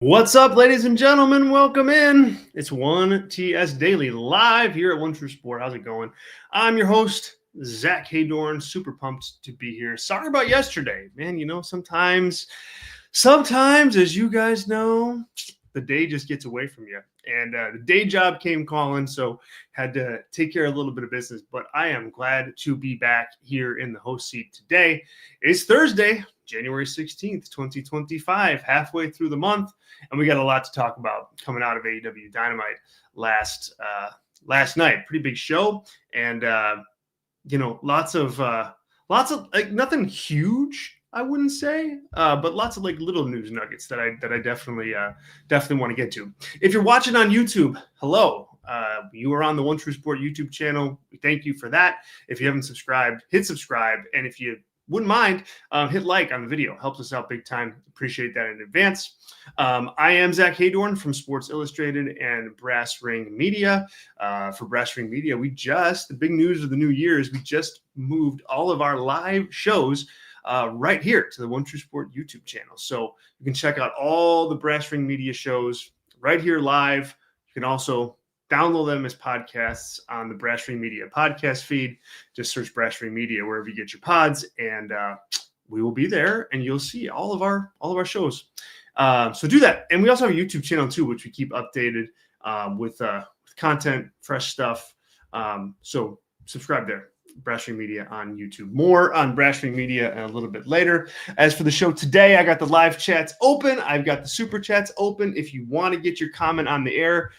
What's up, ladies and gentlemen? Welcome in. It's 1TS Daily live here at One True Sport. How's it going? I'm your host, Zack Heydorn. Super pumped to be here. Sorry about yesterday, man. You know, sometimes, as you guys know, the day just gets away from you. And the day job came calling, so had to take care of a little bit of business. But I am glad to be back here in the host seat today. It's Thursday, January 16th, 2025, halfway through the month. And we got a lot to talk about coming out of AEW Dynamite last night. Pretty big show, and lots of like nothing huge, I wouldn't say, but lots of like little news nuggets that I definitely want to get to. If you're watching on YouTube, hello. You are on the One True Sport YouTube channel. Thank you for that. If you haven't subscribed, hit subscribe, and if you wouldn't mind, hit like on the video. Helps us out big time. Appreciate that in advance. I am Zack Heydorn from Sports Illustrated and Brass Ring Media. For Brass Ring Media, the big news of the new year is we just moved all of our live shows right here to the One True Sport YouTube channel. So you can check out all the Brass Ring Media shows right here live. You can also download them as podcasts on the Brass Ring Media podcast feed. Just search Brass Ring Media wherever you get your pods, and we will be there, and you'll see all of our shows. So do that, and we also have a YouTube channel too, which we keep updated with content, fresh stuff. So subscribe there. Brass Ring Media on YouTube. More on Brass Ring Media a little bit later. As for the show today, I got the live chats open. I've got the super chats open. If you want to get your comment on the air,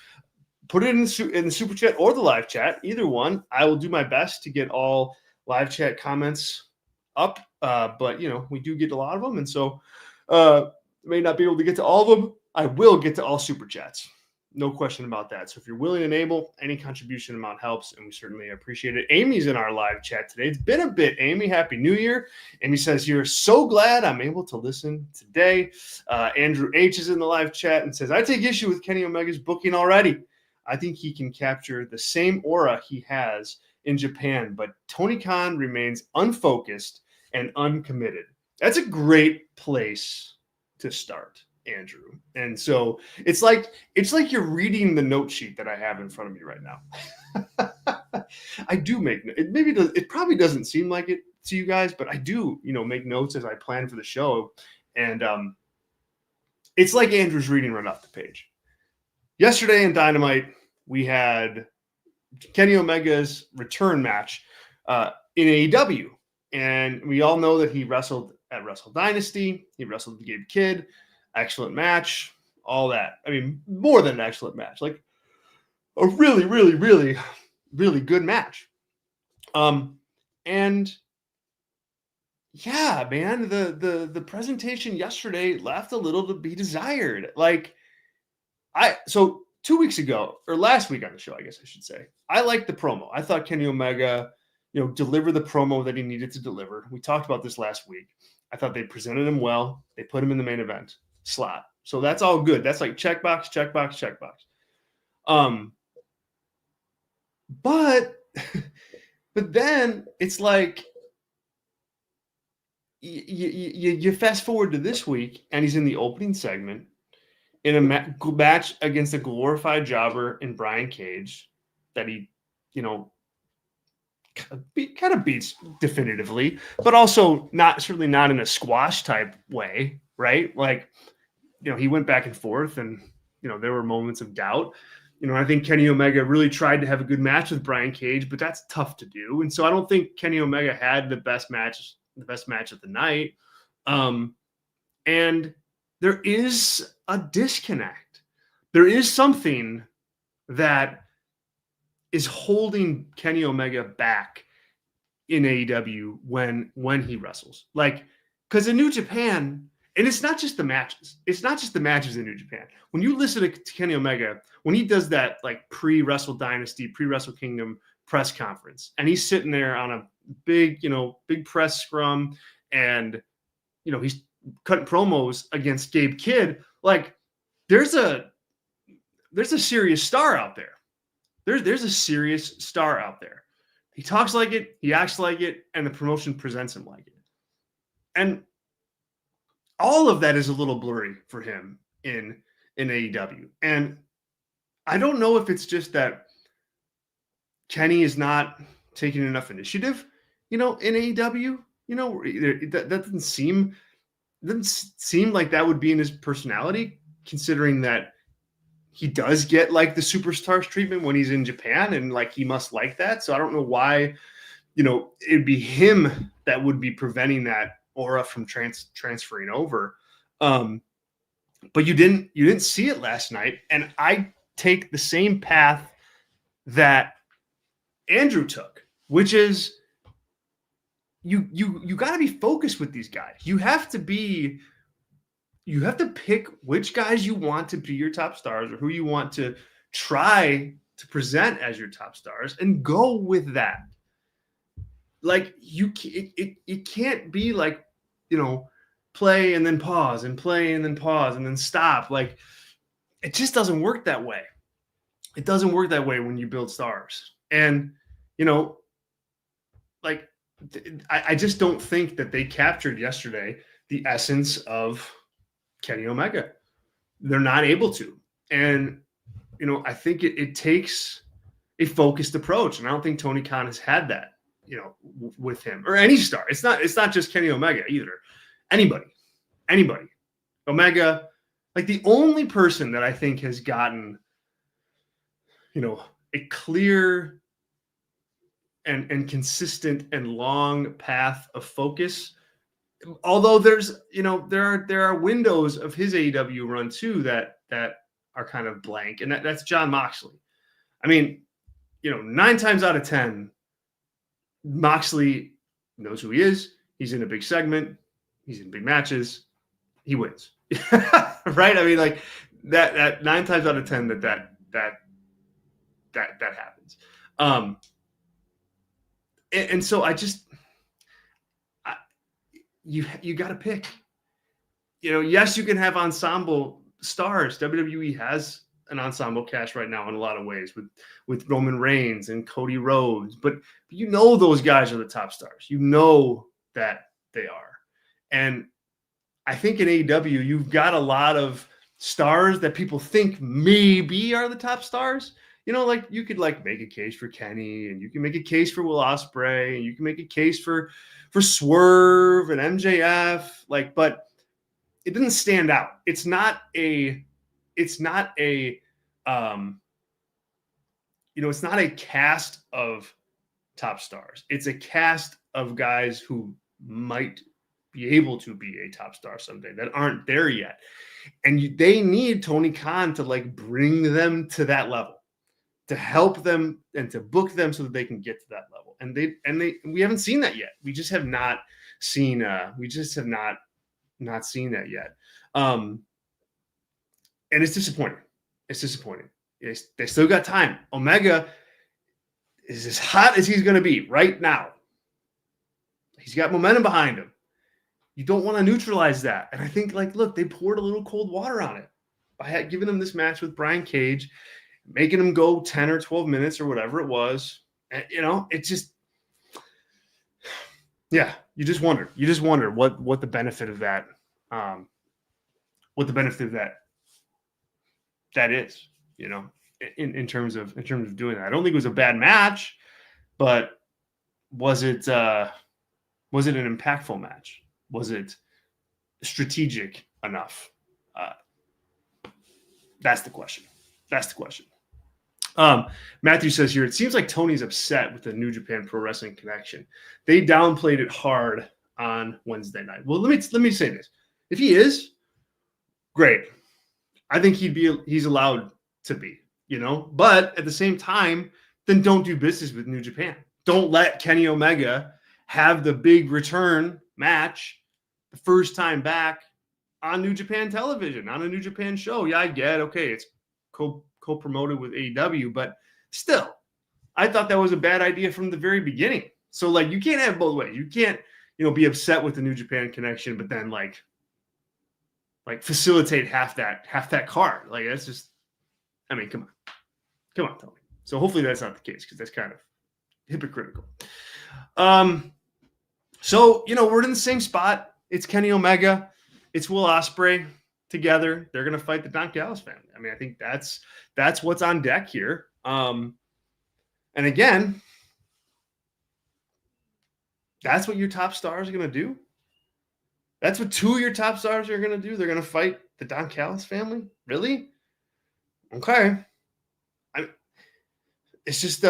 put it in the super chat or the live chat, either one. I will do my best to get all live chat comments up, but we do get a lot of them, and so may not be able to get to all of them. I will get to all super chats, no question about that. So if you're willing and able, any contribution amount helps, and we certainly appreciate it. Amy's in our live chat today. It's been a bit, Amy. Happy New Year. Amy says, "You're so glad I'm able to listen today." Andrew H is in the live chat and says, "I take issue with Kenny Omega's booking already. I think he can capture the same aura he has in Japan, but Tony Khan remains unfocused and uncommitted." That's a great place to start, Andrew. And so it's like you're reading the note sheet that I have in front of me right now. I do make it. It probably doesn't seem like it to you guys, but I do, make notes as I plan for the show. And it's like Andrew's reading right off the page. Yesterday in Dynamite, we had Kenny Omega's return match in AEW. And we all know that he wrestled at Wrestle Dynasty. He wrestled with Gabe Kidd. Excellent match. All that. I mean, more than an excellent match. Like a really, really, really, really good match. And yeah, man, the presentation yesterday left a little to be desired. So 2 weeks ago, or last week on the show, I guess I should say, I liked the promo. I thought Kenny Omega, delivered the promo that he needed to deliver. We talked about this last week. I thought they presented him well. They put him in the main event slot. So that's all good. That's like checkbox, checkbox, checkbox. But then it's like you fast forward to this week, and he's in the opening segment in a match against a glorified jobber in Brian Cage that he, kind of beats definitively, but also certainly not in a squash type way, right? Like, he went back and forth, and, there were moments of doubt. I think Kenny Omega really tried to have a good match with Brian Cage, but that's tough to do. And so I don't think Kenny Omega had the best match of the night. And there is a disconnect. There is something that is holding Kenny Omega back in AEW when he wrestles. Like, because in New Japan, and it's not just the matches. It's not just the matches in New Japan. When you listen to Kenny Omega, when he does that like pre-Wrestle Dynasty, pre-Wrestle Kingdom press conference, and he's sitting there on a big press scrum, and he's cutting promos against Gabe Kidd, like there's a serious star out there. There's a serious star out there. He talks like it, he acts like it, and the promotion presents him like it. And all of that is a little blurry for him in in AEW. And I don't know if it's just that Kenny is not taking enough initiative, in AEW. That doesn't seem like that would be in his personality, considering that he does get like the superstars treatment when he's in Japan, and like he must like that. So I don't know why, it'd be him that would be preventing that aura from transferring over. But you didn't see it last night, and I take the same path that Andrew took, which is you got to be focused with these guys. You have to pick which guys you want to be your top stars, or who you want to try to present as your top stars, and go with that. Like it can't be like, play and then pause and play and then pause and then stop. Like, it just doesn't work that way. It doesn't work that way when you build stars. And, like, I just don't think that they captured yesterday the essence of Kenny Omega. They're not able to. And, I think it takes a focused approach. And I don't think Tony Khan has had that, with him or any star. It's not just Kenny Omega either. Anybody. Omega, like, the only person that I think has gotten, a clear and consistent and long path of focus. Although there's, there are windows of his AEW run too that are kind of blank, and that's Jon Moxley. I mean, 9 times out of 10, Moxley knows who he is. He's in a big segment. He's in big matches. He wins, right? I mean, like that 9 times out of 10 that happens. And so you got to pick. Yes, you can have ensemble stars. WWE has an ensemble cast right now in a lot of ways with Roman Reigns and Cody Rhodes, but those guys are the top stars. That they are. And I think in AEW, you've got a lot of stars that people think maybe are the top stars. Like, you could like make a case for Kenny, and you can make a case for Will Ospreay, and you can make a case for Swerve and MJF, like, but it doesn't stand out. It's not a it's not a cast of top stars. It's a cast of guys who might be able to be a top star someday that aren't there yet. And they need Tony Khan to like bring them to that level, to help them and to book them so that they can get to that level. And we haven't seen that yet. We just have not seen not seen that yet. And it's disappointing. They still got time. Omega is as hot as he's going to be right now. He's got momentum behind him. You don't want to neutralize that. And I think, like, look, they poured a little cold water on it by giving him this match with Brian Cage, making him go 10 or 12 minutes or whatever it was. And, it just, yeah, you just wonder what the benefit of that, that is, in terms of doing that. I don't think it was a bad match, but was it an impactful match? Was it strategic enough? That's the question. Matthew says here, it seems like Tony's upset with the New Japan Pro Wrestling connection. They downplayed it hard on Wednesday night. Well, let me say this. If he is, great. I think he's allowed to be, but at the same time, then don't do business with New Japan. Don't let Kenny Omega have the big return match the first time back on New Japan television, on a New Japan show. Yeah, I get, okay, it's co-promoted with AEW, but still, I thought that was a bad idea from the very beginning. So, like, you can't have both ways. You can't, be upset with the New Japan connection, but then like facilitate half that card. Like, that's just, I mean, come on, Tony. So hopefully that's not the case, because that's kind of hypocritical. So, we're in the same spot. It's Kenny Omega. It's Will Ospreay. together. They're going to fight the Don Callis family. I mean, I think that's what's on deck here. And again, that's what your top stars are going to do. That's what two of your top stars are going to do. They're going to fight the Don Callis family. Really? Okay. It's just,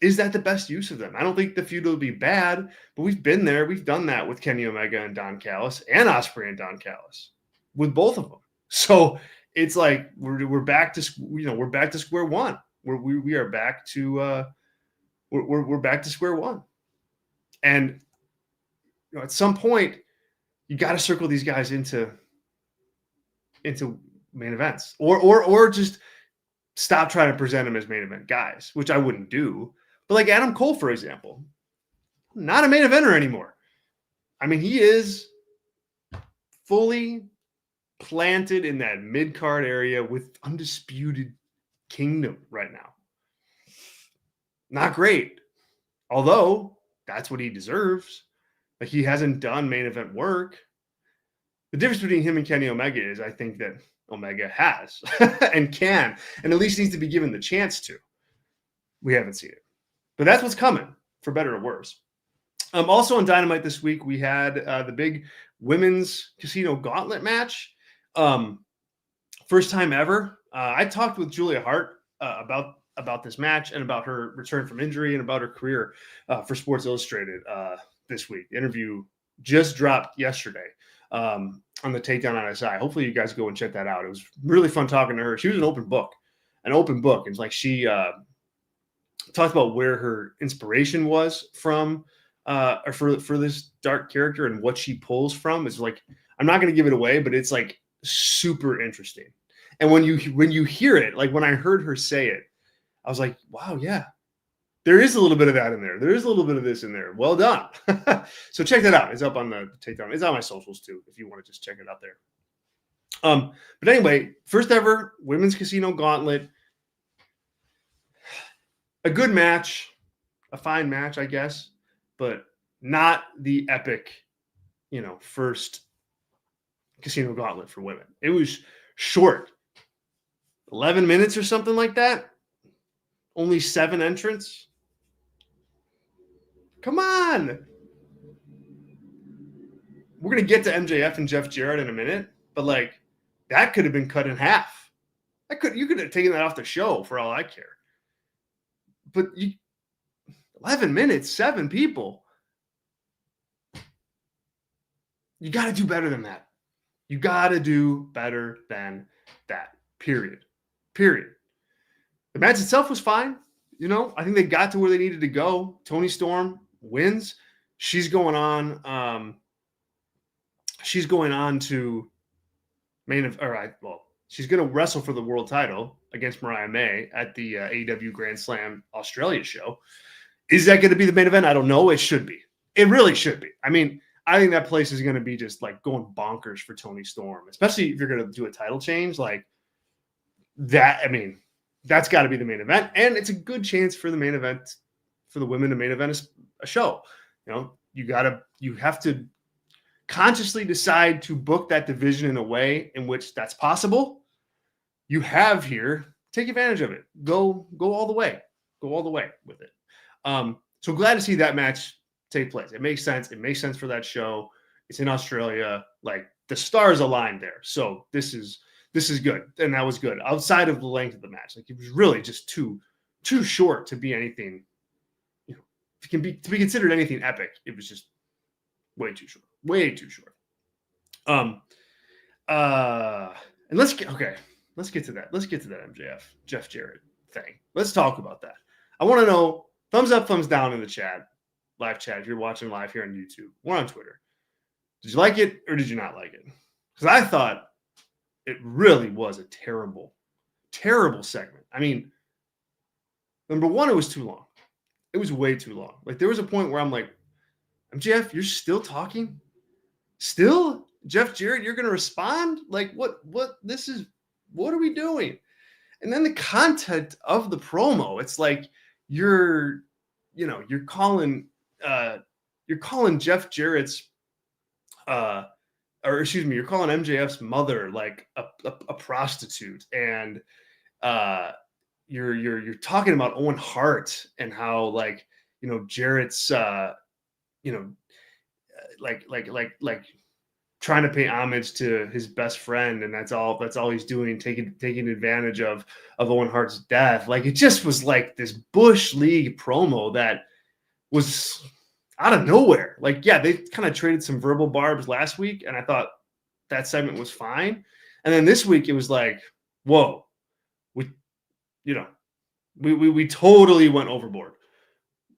is that the best use of them? I don't think the feud will be bad, but we've been there. We've done that with Kenny Omega and Don Callis, and Ospreay and Don Callis, with both of them. So it's like we're back to we're back to square one. We are back to we're back to square one. And at some point, you got to circle these guys into main events, or just stop trying to present them as main event guys, which I wouldn't do. But like Adam Cole, for example, not a main eventer anymore. I mean, he is fully planted in that mid-card area with Undisputed Kingdom right now. Not great. Although, that's what he deserves. Like, he hasn't done main event work. The difference between him and Kenny Omega is I think that Omega has and can, and at least needs to be given the chance to. We haven't seen it. But that's what's coming, for better or worse. Also on Dynamite this week, we had the big women's casino gauntlet match. First time ever. I talked with Julia Hart about this match and about her return from injury and about her career for Sports Illustrated this week. The interview just dropped yesterday on the Takedown on SI. Hopefully you guys go and check that out. It was really fun talking to her. She was an open book. It's like she talked about where her inspiration was from or for this dark character and what she pulls from. It's like, I'm not going to give it away, but it's like super interesting. And when you hear it, like when I heard her say it, I was like, wow, yeah, there is a little bit of that in there. There is a little bit of this in there. Well done. So check that out. It's up on the Takedown. It's on my socials too, if you want to just check it out there. But anyway, first ever women's casino gauntlet. A good match, a fine match, I guess, but not the epic, first casino gauntlet for women. It was short, 11 minutes or something like that. Only 7 entrants. Come on. We're going to get to MJF and Jeff Jarrett in a minute, but like that could have been cut in half. You could have taken that off the show for all I care. But 11 minutes, 7 people. You got to do better than that. You got to do better than that. Period. The match itself was fine. I think they got to where they needed to go. Toni Storm wins. She's going on to main event. All right. Well, she's going to wrestle for the world title against Mariah May at the AEW Grand Slam Australia show. Is that going to be the main event? I don't know. It should be. It really should be. I mean, I think that place is going to be just like going bonkers for Toni Storm, especially if you're going to do a title change like that. I mean, that's got to be the main event. And it's a good chance for the main event, for the women to main event a show. You have to consciously decide to book that division in a way in which that's possible. You have here, take advantage of it. Go all the way. Go all the way with it. So glad to see that match take place. It makes sense. It makes sense for that show. It's in Australia. Like the stars aligned there. So this is good. And that was good. Outside of the length of the match. Like it was really just too short to be anything, to be considered anything epic. It was just way too short. Way too short. And let's get to that. Let's get to that MJF, Jeff Jarrett thing. Let's talk about that. I want to know, thumbs up, thumbs down in the chat, live chat, if you're watching live here on YouTube or on Twitter. Did you like it or did you not like it? Because I thought it really was a terrible, terrible segment. I mean, number one, it was too long. It was way too long. Like there was a point where I'm like, MJF, you're still talking? Still? Jeff Jarrett, you're going to respond? Like what are we doing? And then the content of the promo, it's like you're calling Jeff Jarrett's or excuse me, you're calling MJF's mother like a prostitute, and you're talking about Owen Hart and how like Jarrett's like trying to pay homage to his best friend, and that's all he's doing, taking advantage of Owen Hart's death. Like it just was like this Bush League promo that was out of nowhere. Like, yeah, they kind of traded some verbal barbs last week, and I thought that segment was fine. And then this week it was like, whoa, we totally went overboard.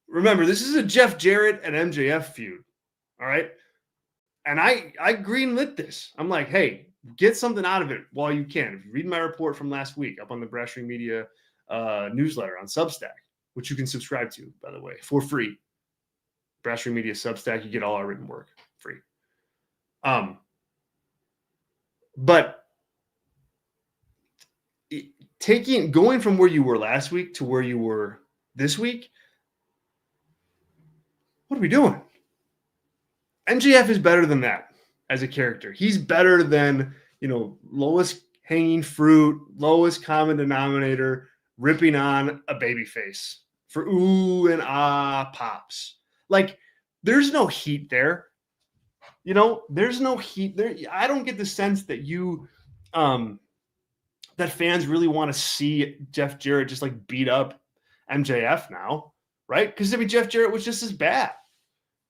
Remember, this is a Jeff Jarrett and MJF feud. All right. And I greenlit this. I'm like, hey, get something out of it while you can. If you read my report from last week up on the Brasherie Media newsletter on Substack, which you can subscribe to, by the way, for free. Brasherie Media Substack, you get all our written work free. But going from where you were last week to where you were this week, what are we doing? MJF is better than that as a character. He's better than, lowest hanging fruit, lowest common denominator, ripping on a babyface for ooh and ah pops. Like, there's no heat there. There's no heat there. I don't get the sense that that fans really want to see Jeff Jarrett just like beat up MJF now, right? Because Jeff Jarrett was just as bad.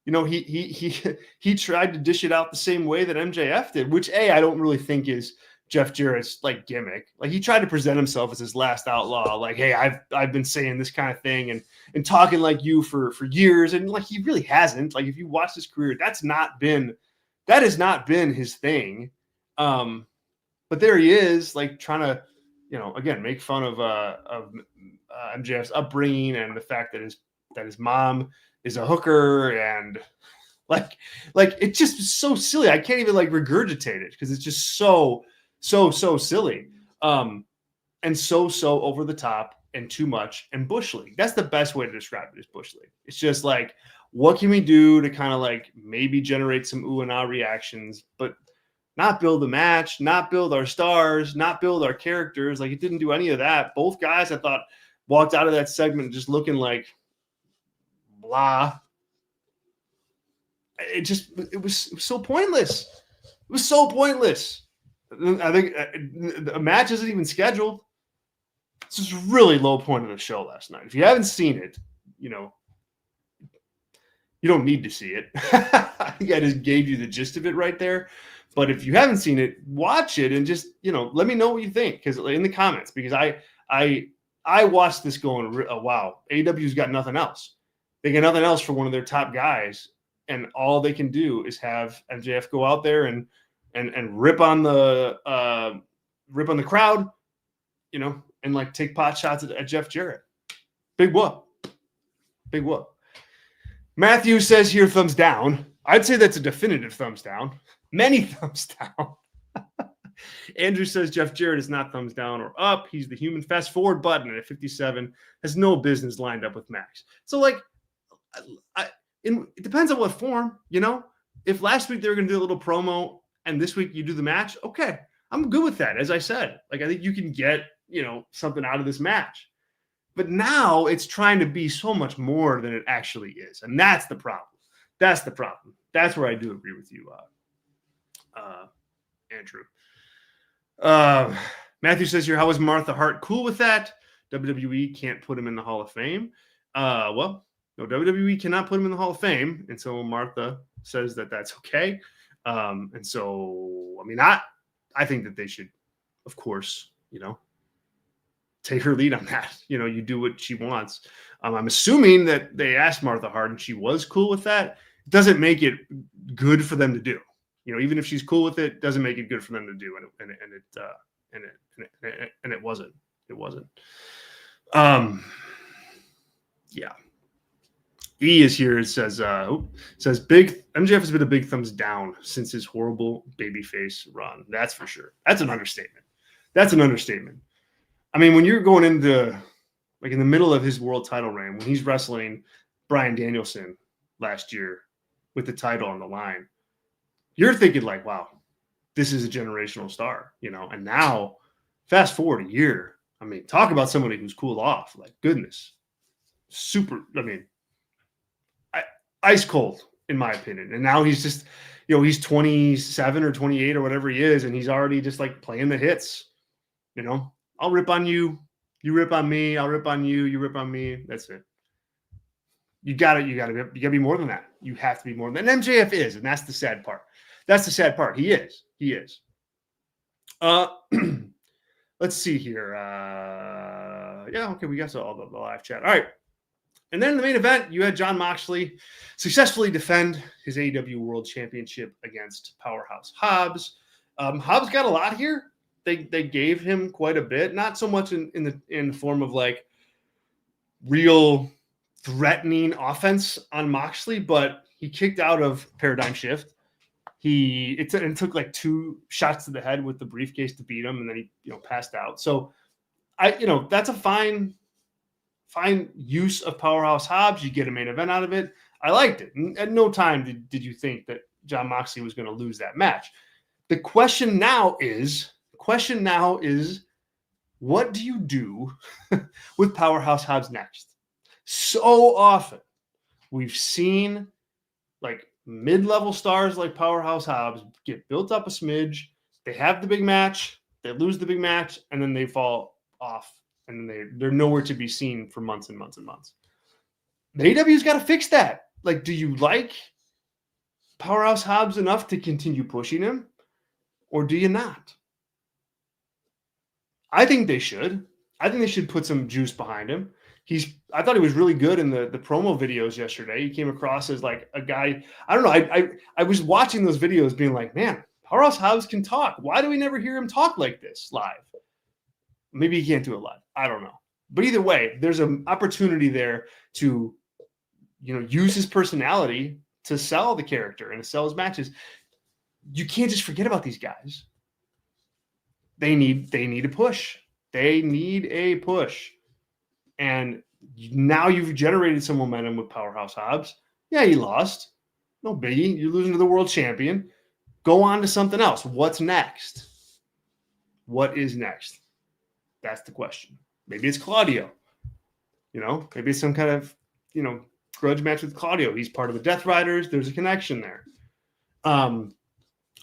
He tried to dish it out the same way that MJF did, which I don't really think is Jeff Jarrett's like gimmick. Like he tried to present himself as his last outlaw, like, hey, I've been saying this kind of thing and talking like you for years, and like he really hasn't. Like if you watch his career, that has not been his thing. But there he is, like trying to, again, make fun of MJF's upbringing and the fact that his mom is a hooker, and like it just was so silly. I can't even like regurgitate it because it's just so silly, and so over the top and too much and Bush League. That's the best way to describe it, is Bush League. It's just like, what can we do to kind of like maybe generate some ooh and ah reactions, but not build the match, not build our stars, not build our characters. Like it didn't do any of that. Both guys, I thought, walked out of that segment just looking like blah. It was so pointless. It was so pointless. I think a match isn't even scheduled. It's just really low point of the show last night. If you haven't seen it, you don't need to see it. I think I just gave you the gist of it right there. But if you haven't seen it, watch it and just, let me know what you think, because in the comments, because I watched this going, wow, AEW's got nothing else. They got nothing else for one of their top guys, and all they can do is have MJF go out there and rip on the crowd, and like take pot shots at Jeff Jarrett. Big whoop. Matthew says here, thumbs down. I'd say that's a definitive thumbs down. Many thumbs down. Andrew says Jeff Jarrett is not thumbs down or up. He's the human fast forward button at 57. Has no business lined up with Max. So like, it depends on what form, If last week they were going to do a little promo and this week you do the match, okay, I'm good with that. As I said, like I think you can get, something out of this match. But now it's trying to be so much more than it actually is. And that's the problem. That's where I do agree with you, Andrew. Matthew says here, how is Martha Hart cool with that? WWE can't put him in the Hall of Fame. Well, no, WWE cannot put him in the Hall of Fame. And so Martha says that that's okay. And so, I think that they should, of course, take her lead on that. You do what she wants. I'm assuming that they asked Martha Hart and she was cool with that. It doesn't make it good for them to do. Even if she's cool with it, doesn't make it good for them to do. And it wasn't. It wasn't. Yeah. E is here. It says big MJF has been a big thumbs down since his horrible babyface run. That's for sure. That's an understatement. When you're going into like in the middle of his world title reign, when he's wrestling Bryan Danielson last year with the title on the line, you're thinking like, wow, this is a generational star, you know. And now, fast forward a year, I mean, talk about somebody who's cooled off. Like, goodness, super. I mean, ice cold in my opinion. And now he's just, you know, he's 27 or 28 or whatever he is, and he's already just like playing the hits. You know, I'll rip on you, you rip on me, I'll rip on you, you rip on me. That's it. You gotta be more than that. You have to be more than that. And MJF is, and that's the sad part. That's the sad part. He is. Let's see here. Yeah, okay, we got all the live chat. All right. And then in the main event, you had Jon Moxley successfully defend his AEW World Championship against Powerhouse Hobbs. Hobbs got a lot here. They gave him quite a bit, not so much in the form of like real threatening offense on Moxley, but he kicked out of Paradigm Shift. It took like 2 shots to the head with the briefcase to beat him, and then he, you know, passed out. So that's a fine use of Powerhouse Hobbs. You get a main event out of it. I liked it. And at no time did you think that Jon Moxley was going to lose that match. The question now is, what do you do with Powerhouse Hobbs next? So often we've seen like mid-level stars like Powerhouse Hobbs get built up a smidge. They have the big match, they lose the big match, and then they fall off, and then they're nowhere to be seen for months and months and months. The AEW's got to fix that. Like, do you like Powerhouse Hobbs enough to continue pushing him, or do you not? I think they should. I think they should put some juice behind him. I thought he was really good in the promo videos yesterday. He came across as like a guy. I don't know. I was watching those videos being like, man, Powerhouse Hobbs can talk. Why do we never hear him talk like this live? Maybe he can't do it live. I don't know. But either way, there's an opportunity there to, you know, use his personality to sell the character and to sell his matches. You can't just forget about these guys. They need a push. They need a push. And now you've generated some momentum with Powerhouse Hobbs. Yeah, he lost. No biggie. You're losing to the world champion. Go on to something else. What's next? What is next? That's the question. Maybe it's Claudio. You know, maybe it's some kind of, you know, grudge match with Claudio. He's part of the Death Riders. There's a connection there.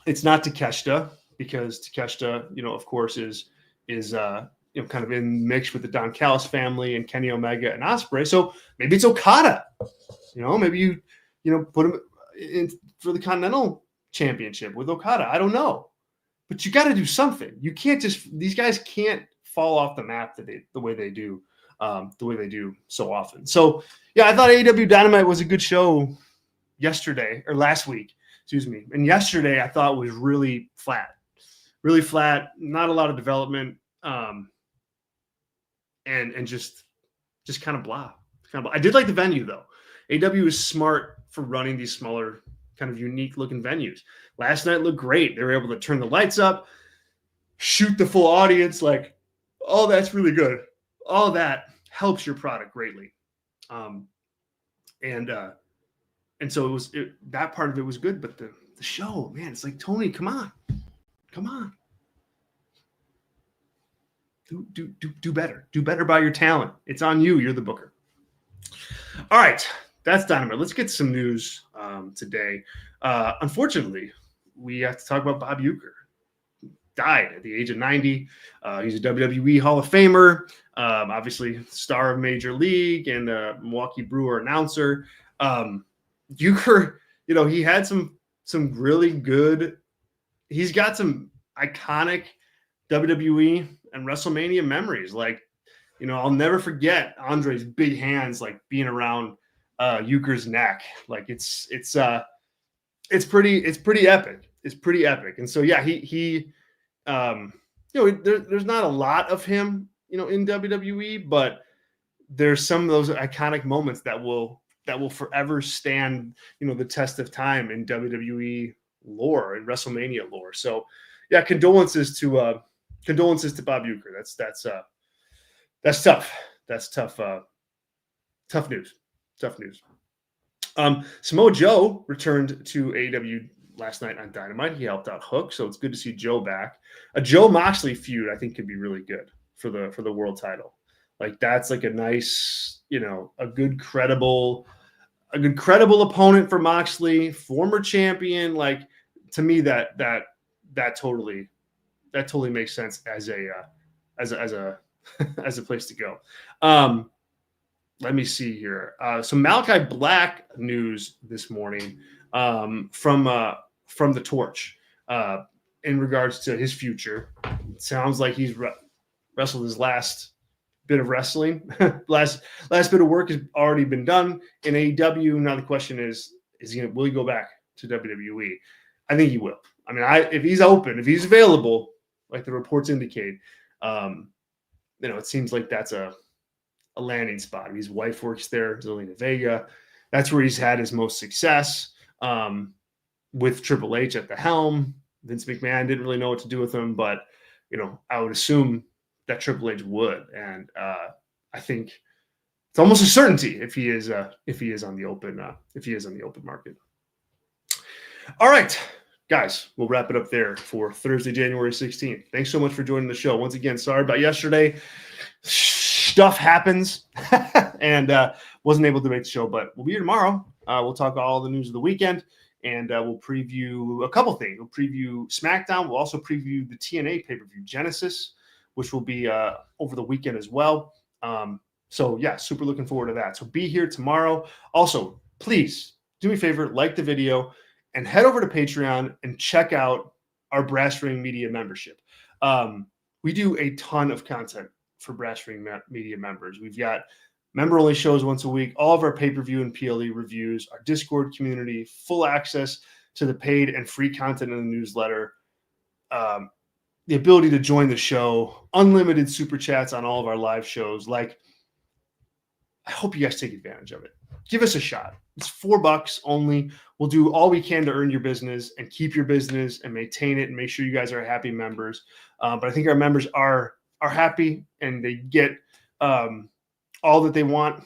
It's not Takeshita, because Takeshita, you know, of course, is you know, kind of in mix with the Don Callis family and Kenny Omega and Ospreay. So maybe it's Okada. You know, maybe you know, put him in for the Continental Championship with Okada. I don't know, but you got to do something. You can't these guys can't fall off the map the way they do so often. So yeah, I thought AEW Dynamite was a good show yesterday or last week. Excuse me. And yesterday I thought was really flat, not a lot of development. And just kind of blah. I did like the venue though. AEW is smart for running these smaller, kind of unique looking venues. Last night looked great. They were able to turn the lights up, shoot the full audience. Like, all that's really good. All that helps your product greatly. And so that part of it was good, but the show, man, it's like, Tony, come on. Do better. Do better by your talent. It's on you. You're the booker. All right. That's Dynamite. Let's get some news today. Unfortunately, we have to talk about Bob Uecker. Died at the age of 90. He's a WWE Hall of Famer, obviously star of Major League and a Milwaukee Brewer announcer. Uecker, you know, he had some really good. He's got some iconic WWE and WrestleMania memories. Like, you know, I'll never forget Andre's big hands, like being around Uecker's neck. Like it's pretty epic. It's pretty epic. And so, yeah, he you know, there's not a lot of him, you know, in WWE, but there's some of those iconic moments that will forever stand, you know, the test of time in WWE lore and WrestleMania lore. So yeah, condolences to Bob Uecker. That's tough. That's tough. Tough news. Samoa Joe returned to AEW last night on Dynamite. He helped out Hook, so it's good to see Joe back. A Joe Moxley feud, I think, could be really good for the world title. Like that's like a nice, a good credible opponent for Moxley, former champion. Like to me, that totally makes sense as a as a place to go. Let me see here. So Malachi Black news this morning from the Torch in regards to his future. It sounds like he's wrestled his last bit of wrestling. last bit of work has already been done in AEW. Now the question is will he go back to WWE? I think he will. I mean, if he's open, if he's available, like the reports indicate, it seems like that's a landing spot. His wife works there, Zelina Vega. That's where he's had his most success with Triple H at the helm. Vince McMahon didn't really know what to do with him, but I would assume that Triple H would, and I think it's almost a certainty if he is on the open market. All right, guys, we'll wrap it up there for Thursday, January 16th. Thanks so much for joining the show. Once again, sorry about yesterday. Stuff happens and wasn't able to make the show, but we'll be here tomorrow. We'll talk all the news of the weekend, and we'll preview a couple things. We'll preview SmackDown. We'll also preview the TNA pay-per-view Genesis, which will be over the weekend as well. So yeah, super looking forward to that. So be here tomorrow. Also, please do me a favor, like the video and head over to Patreon and check out our Brass Ring Media membership. We do a ton of content for Brass Ring Media members. We've got member-only shows once a week, all of our pay-per-view and PLE reviews, our Discord community, full access to the paid and free content in the newsletter, the ability to join the show, unlimited super chats on all of our live shows. Like, I hope you guys take advantage of it. Give us a shot. It's $4 only. We'll do all we can to earn your business and keep your business and maintain it and make sure you guys are happy members. But I think our members are happy and they get all that they want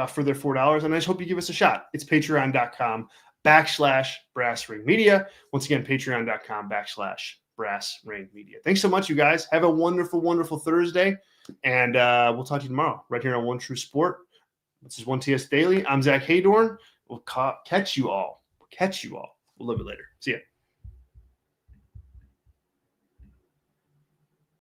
for their $4. And I just hope you give us a shot. It's patreon.com/Brass Ring Media. Once again, patreon.com/Brass Ring Media. Thanks so much, you guys. Have a wonderful, wonderful Thursday. And we'll talk to you tomorrow right here on One True Sport. This is 1TS Daily. I'm Zack Heydorn. We'll catch you all. A little bit later. See ya.